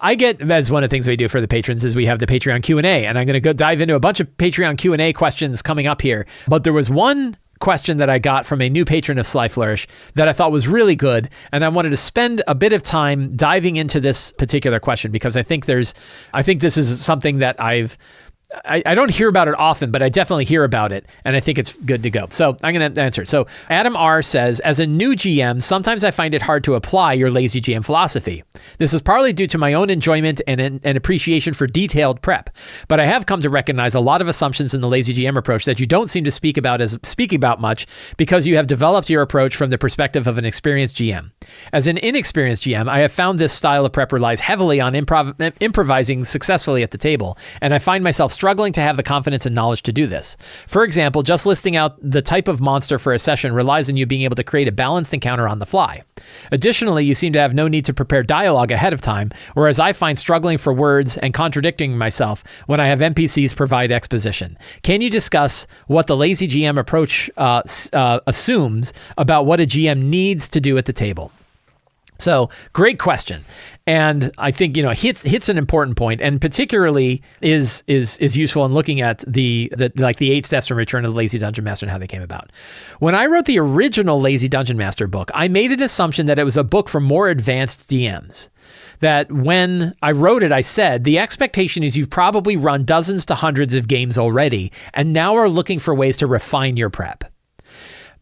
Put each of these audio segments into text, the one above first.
I get, as one of the things we do for the patrons is we have the Patreon Q&A, and I'm going to go dive into a bunch of Patreon Q&A questions coming up here. But there was one question that I got from a new patron of Sly Flourish that I thought was really good, and I wanted to spend a bit of time diving into this particular question because I think this is something that I don't hear about it often, but I definitely hear about it, and I think it's good to go. So I'm going to answer. So Adam R. says, as a new GM, sometimes I find it hard to apply your lazy GM philosophy. This is partly due to my own enjoyment and appreciation for detailed prep, but I have come to recognize a lot of assumptions in the lazy GM approach that you don't seem to speak about much because you have developed your approach from the perspective of an experienced GM. As an inexperienced GM, I have found this style of prep relies heavily on improvising successfully at the table, and I find myself struggling to have the confidence and knowledge to do this. For example, just listing out the type of monster for a session relies on you being able to create a balanced encounter on the fly. Additionally, you seem to have no need to prepare dialogue ahead of time, whereas I find struggling for words and contradicting myself when I have NPCs provide exposition. Can you discuss what the lazy GM approach assumes about what a GM needs to do at the table? So, great question. And I think, hits an important point, and particularly is useful in looking at the 8 steps from Return of the Lazy Dungeon Master and how they came about. When I wrote the original Lazy Dungeon Master book, I made an assumption that it was a book for more advanced DMs. That when I wrote it, I said, the expectation is you've probably run dozens to hundreds of games already, and now are looking for ways to refine your prep.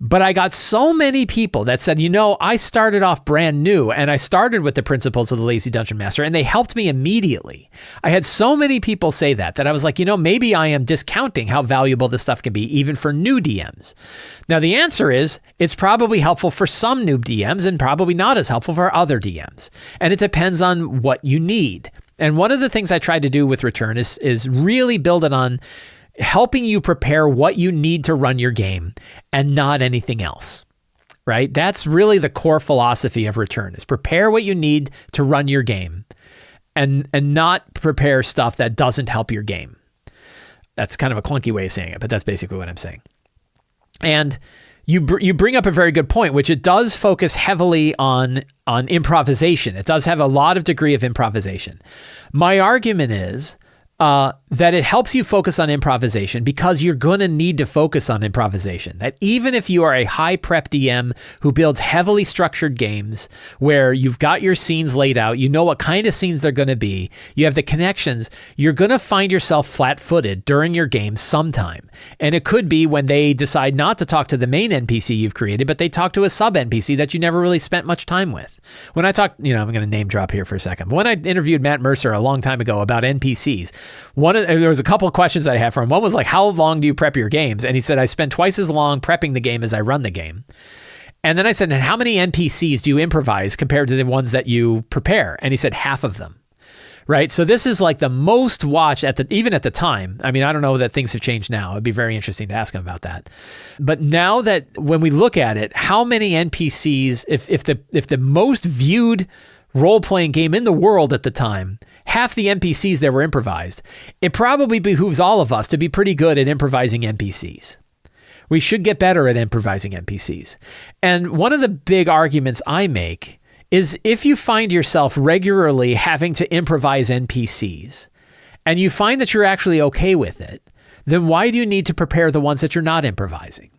But I got so many people that said, I started off brand new and I started with the principles of the Lazy Dungeon Master and they helped me immediately. I had so many people say that I was like, maybe I am discounting how valuable this stuff can be even for new DMs. Now, the answer is it's probably helpful for some new DMs and probably not as helpful for other DMs. And it depends on what you need. And one of the things I tried to do with Return is really build it on helping you prepare what you need to run your game and not anything else, right? That's really the core philosophy of Return is prepare what you need to run your game and not prepare stuff that doesn't help your game. That's kind of a clunky way of saying it, but that's basically what I'm saying. And you bring up a very good point, which it does focus heavily on improvisation. It does have a lot of degree of improvisation. My argument is that it helps you focus on improvisation because you're going to need to focus on improvisation. That even if you are a high prep DM who builds heavily structured games where you've got your scenes laid out, you know what kind of scenes they're going to be, you have the connections, you're going to find yourself flat-footed during your game sometime. And it could be when they decide not to talk to the main NPC you've created, but they talk to a sub-NPC that you never really spent much time with. When I talked, I'm going to name drop here for a second. But when I interviewed Matt Mercer a long time ago about NPCs, there was a couple of questions that I had for him. One was like, how long do you prep your games? And he said, I spend twice as long prepping the game as I run the game. And then I said, and how many NPCs do you improvise compared to the ones that you prepare? And he said, half of them. Right? So this is like the most watched even at the time. I mean, I don't know that things have changed now. It'd be very interesting to ask him about that. But now that when we look at it, how many NPCs, if the most viewed role-playing game in the world at the time, half the NPCs that were improvised, it probably behooves all of us to be pretty good at improvising NPCs. We should get better at improvising NPCs. And one of the big arguments I make is if you find yourself regularly having to improvise NPCs and you find that you're actually okay with it, then why do you need to prepare the ones that you're not improvising?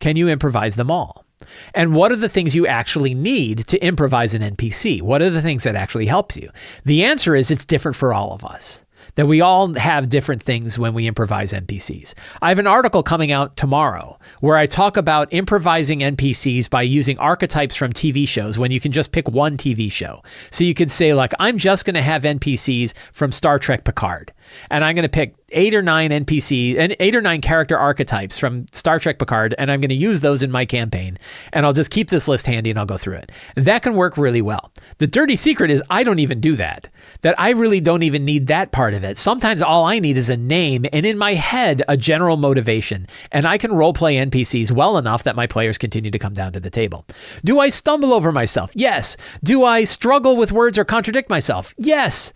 Can you improvise them all? And what are the things you actually need to improvise an NPC? What are the things that actually helps you? The answer is it's different for all of us. That we all have different things when we improvise NPCs. I have an article coming out tomorrow where I talk about improvising NPCs by using archetypes from TV shows when you can just pick one TV show. So you could say like, I'm just going to have NPCs from Star Trek Picard. And I'm going to pick 8 or 9 NPC and 8 or 9 character archetypes from Star Trek Picard, and I'm going to use those in my campaign. And I'll just keep this list handy and I'll go through it. And that can work really well. The dirty secret is I don't even do that. That I really don't even need that part of it. Sometimes all I need is a name and in my head, a general motivation. And I can roleplay NPCs well enough that my players continue to come down to the table. Do I stumble over myself? Yes. Do I struggle with words or contradict myself? Yes.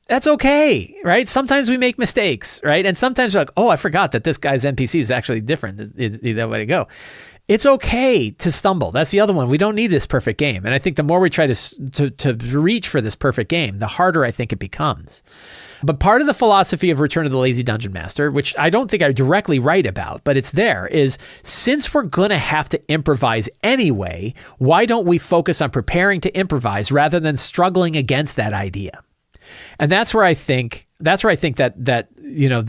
That's okay, right? Sometimes we make mistakes, right? And sometimes we're like, oh, I forgot that this guy's NPC is actually different. Is that way to go? It's okay to stumble. That's the other one. We don't need this perfect game. And I think the more we try to reach for this perfect game, the harder I think it becomes. But part of the philosophy of Return of the Lazy Dungeon Master, which I don't think I directly write about, but it's there, is since we're going to have to improvise anyway, why don't we focus on preparing to improvise rather than struggling against that idea? And that's where I think that you know,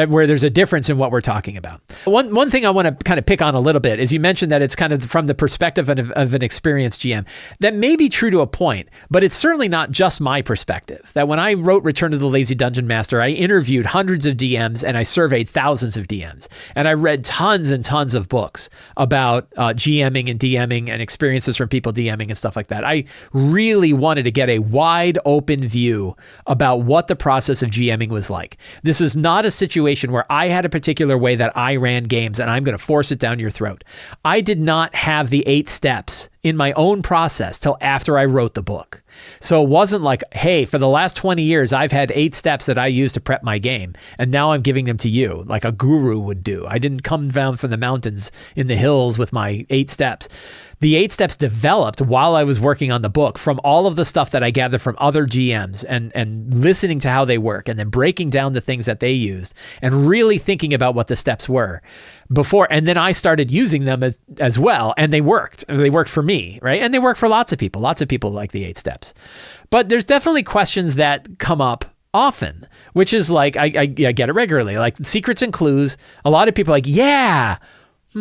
where there's a difference in what we're talking about. One thing I want to kind of pick on a little bit is you mentioned that it's kind of from the perspective of an experienced GM. That may be true to a point, but it's certainly not just my perspective. That when I wrote Return of the Lazy Dungeon Master, I interviewed hundreds of DMs and I surveyed thousands of DMs. And I read tons and tons of books about GMing and DMing and experiences from people DMing and stuff like that. I really wanted to get a wide open view about what the process of GMing was like. This is not a situation where I had a particular way that I ran games and I'm going to force it down your throat. I did not have the 8 steps in my own process till after I wrote the book. So it wasn't like, hey, for the last 20 years, I've had 8 steps that I use to prep my game, and now I'm giving them to you like a guru would do. I didn't come down from the mountains in the hills with my 8 steps. The 8 steps developed while I was working on the book from all of the stuff that I gathered from other GMs and listening to how they work and then breaking down the things that they used and really thinking about what the steps were before. And then I started using them as well. And they worked. They worked for me, right? And they work for lots of people. Lots of people like the 8 steps. But there's definitely questions that come up often, which is like, I get it regularly, like secrets and clues. A lot of people are like, yeah,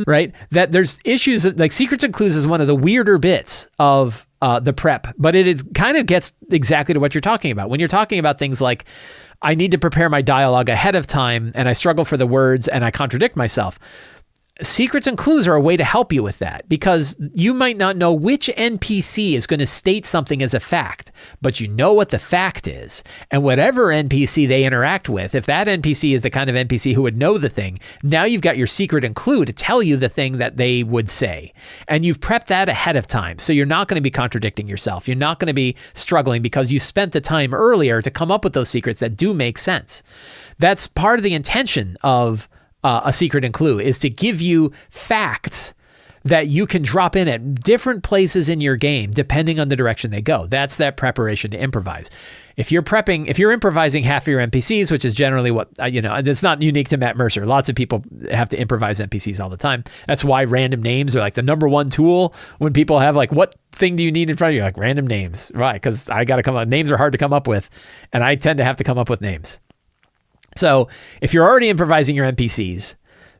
right? That there's issues like secrets and clues is one of the weirder bits of the prep, but it is kind of gets exactly to what you're talking about. When you're talking about things like, I need to prepare my dialogue ahead of time and I struggle for the words and I contradict myself. Secrets and clues are a way to help you with that because you might not know which NPC is going to state something as a fact, but you know what the fact is. And whatever NPC they interact with, if that NPC is the kind of NPC who would know the thing, now you've got your secret and clue to tell you the thing that they would say. And you've prepped that ahead of time. So you're not going to be contradicting yourself. You're not going to be struggling because you spent the time earlier to come up with those secrets that do make sense. That's part of the intention of a secret and clue is to give you facts that you can drop in at different places in your game, depending on the direction they go. That's that preparation to improvise. If you're improvising half of your NPCs, which is generally what, and it's not unique to Matt Mercer. Lots of people have to improvise NPCs all the time. That's why random names are like the number one tool when people have like, what thing do you need in front of you? Like random names, right? Because I got to come up, names are hard to come up with, and I tend to have to come up with names. So if you're already improvising your NPCs,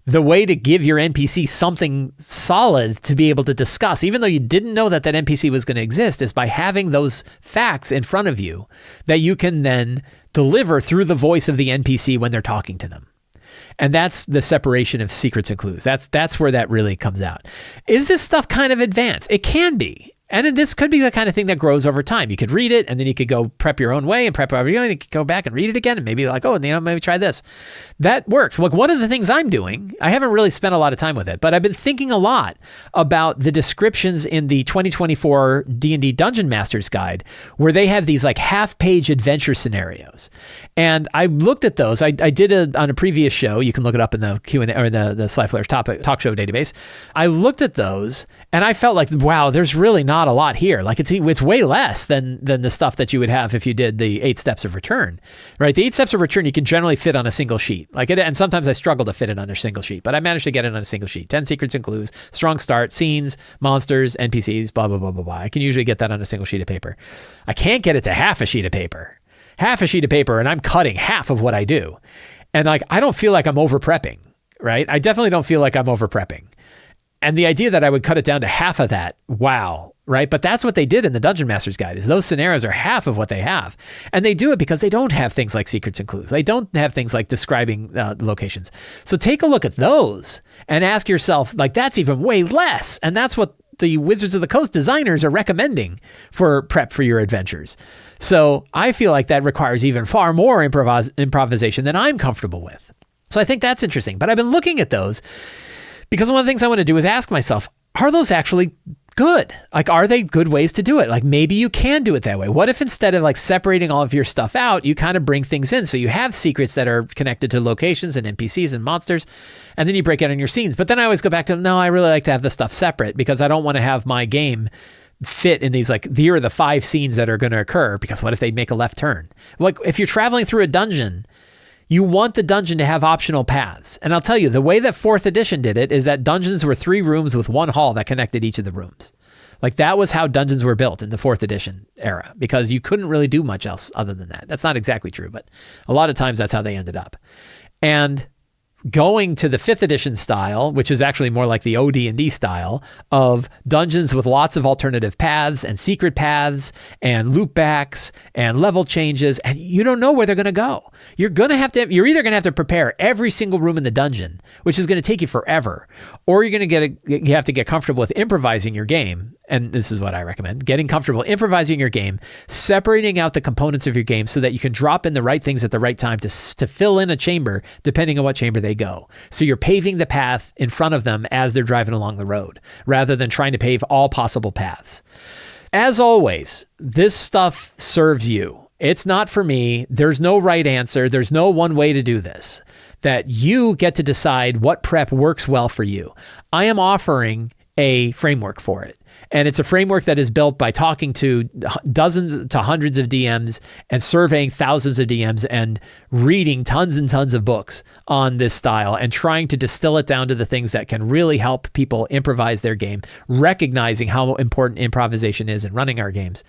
the way to give your NPC something solid to be able to discuss, even though you didn't know that NPC was going to exist, is by having those facts in front of you that you can then deliver through the voice of the NPC when they're talking to them. And that's the separation of secrets and clues. That's where that really comes out. Is this stuff kind of advanced? It can be. And then this could be the kind of thing that grows over time. You could read it and then you could go prep your own way and prep however you want. You could go back and read it again and maybe like, maybe try this. That works. Like one of the things I'm doing, I haven't really spent a lot of time with it, but I've been thinking a lot about the descriptions in the 2024 D&D Dungeon Masters Guide, where they have these like half-page adventure scenarios. And I looked at those. I did it on a previous show. You can look it up in the Q&A or the Sly Flourish talk show database. I looked at those and I felt like, wow, there's really not a lot here. Like it's way less than the stuff that you would have if you did the 8 steps of return, right? The 8 steps of return, you can generally fit on a single sheet. And sometimes I struggle to fit it on a single sheet, but I managed to get it on a single sheet. 10 secrets and clues, strong start, scenes, monsters, NPCs, blah, blah, blah, blah, blah. I can usually get that on a single sheet of paper. I can't get it to half a sheet of paper. Half a sheet of paper, and I'm cutting half of what I do. And like, I don't feel like I'm over prepping, right? I definitely don't feel like I'm over prepping. And the idea that I would cut it down to half of that, wow, right? But that's what they did in the Dungeon Master's Guide, is those scenarios are half of what they have. And they do it because they don't have things like secrets and clues. They don't have things like describing locations. So take a look at those and ask yourself, like, that's even way less. And that's what the Wizards of the Coast designers are recommending for prep for your adventures. So I feel like that requires even far more improvisation than I'm comfortable with. So I think that's interesting. But I've been looking at those because one of the things I want to do is ask myself, are those actually good? Like, are they good ways to do it? Like, maybe you can do it that way. What if instead of like separating all of your stuff out, you kind of bring things in? So you have secrets that are connected to locations and NPCs and monsters, and then you break out in your scenes. But then I always go back to, no, I really like to have the stuff separate because I don't want to have my game fit in these, like, here are the 5 scenes that are going to occur, because what if they make a left turn? Like, if you're traveling through a dungeon, you want the dungeon to have optional paths. And I'll tell you, the way that 4th edition did it is that dungeons were 3 rooms with 1 hall that connected each of the rooms. Like, that was how dungeons were built in the 4th edition era, because you couldn't really do much else other than that. That's not exactly true, but a lot of times that's how they ended up. And going to the 5th edition style, which is actually more like the OD&D style of dungeons with lots of alternative paths and secret paths and loopbacks and level changes, and you don't know where they're going to go. You're either going to have to prepare every single room in the dungeon, which is going to take you forever, or you have to get comfortable with improvising your game. And this is what I recommend: getting comfortable improvising your game, separating out the components of your game so that you can drop in the right things at the right time to fill in a chamber, depending on what chamber they go. So you're paving the path in front of them as they're driving along the road, rather than trying to pave all possible paths. As always, this stuff serves you. It's not for me. There's no right answer. There's no one way to do this. That you get to decide what prep works well for you. I am offering a framework for it. And it's a framework that is built by talking to dozens to hundreds of DMs and surveying thousands of DMs and reading tons and tons of books on this style and trying to distill it down to the things that can really help people improvise their game, recognizing how important improvisation is in running our games.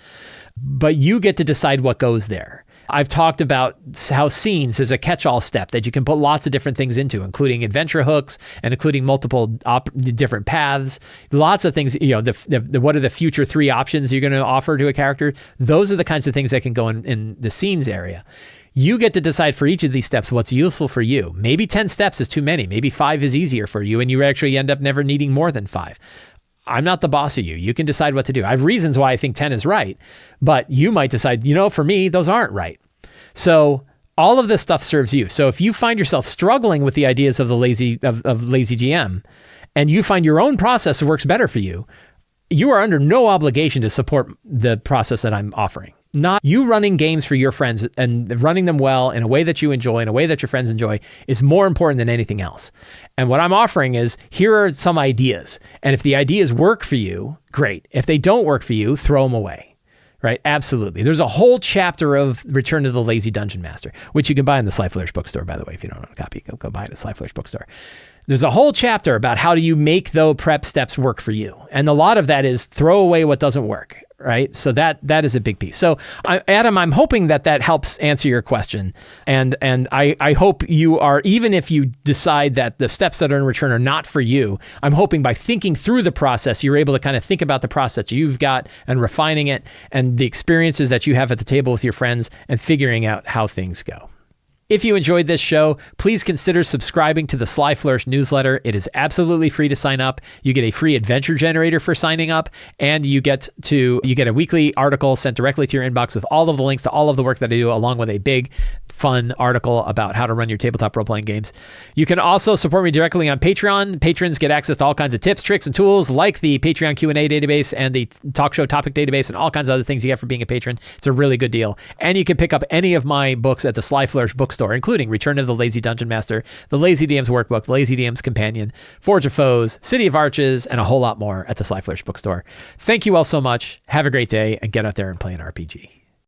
But you get to decide what goes there. I've talked about how scenes is a catch-all step that you can put lots of different things into, including adventure hooks and including multiple different paths, lots of things. What are the future 3 options you're going to offer to a character? Those are the kinds of things that can go in the scenes area. You get to decide for each of these steps what's useful for you. Maybe 10 steps is too many. Maybe 5 is easier for you, and you actually end up never needing more than 5. I'm not the boss of you. You can decide what to do. I have reasons why I think 10 is right, but you might decide, for me, those aren't right. So all of this stuff serves you. So if you find yourself struggling with the ideas of the lazy GM, and you find your own process works better for you, you are under no obligation to support the process that I'm offering. Not you running games for your friends and running them well in a way that you enjoy, in a way that your friends enjoy, is more important than anything else. And what I'm offering is, here are some ideas. And if the ideas work for you, great. If they don't work for you, throw them away. Right? Absolutely. There's a whole chapter of Return to the Lazy Dungeon Master, which you can buy in the Sly Flourish bookstore, by the way. If you don't own a copy, go buy it at the Sly Flourish bookstore. There's a whole chapter about how do you make those prep steps work for you. And a lot of that is throw away what doesn't work, right? So that is a big piece. So Adam, I'm hoping that helps answer your question. And I hope you are, even if you decide that the steps that are in Return are not for you, I'm hoping by thinking through the process, you're able to kind of think about the process you've got and refining it and the experiences that you have at the table with your friends and figuring out how things go. If you enjoyed this show, please consider subscribing to the Sly Flourish newsletter. It is absolutely free to sign up. You get a free adventure generator for signing up, and you get a weekly article sent directly to your inbox with all of the links to all of the work that I do, along with a big, fun article about how to run your tabletop role-playing games. You can also support me directly on Patreon. Patrons get access to all kinds of tips, tricks, and tools like the Patreon Q&A database and the talk show topic database and all kinds of other things you get for being a patron. It's a really good deal. And you can pick up any of my books at the Sly Flourish bookstore, including Return of the Lazy Dungeon Master, the Lazy DM's Workbook, the Lazy DM's Companion, Forge of Foes, City of Arches, and a whole lot more at the Sly Flourish bookstore. Thank you all so much. Have a great day, and get out there and play an RPG.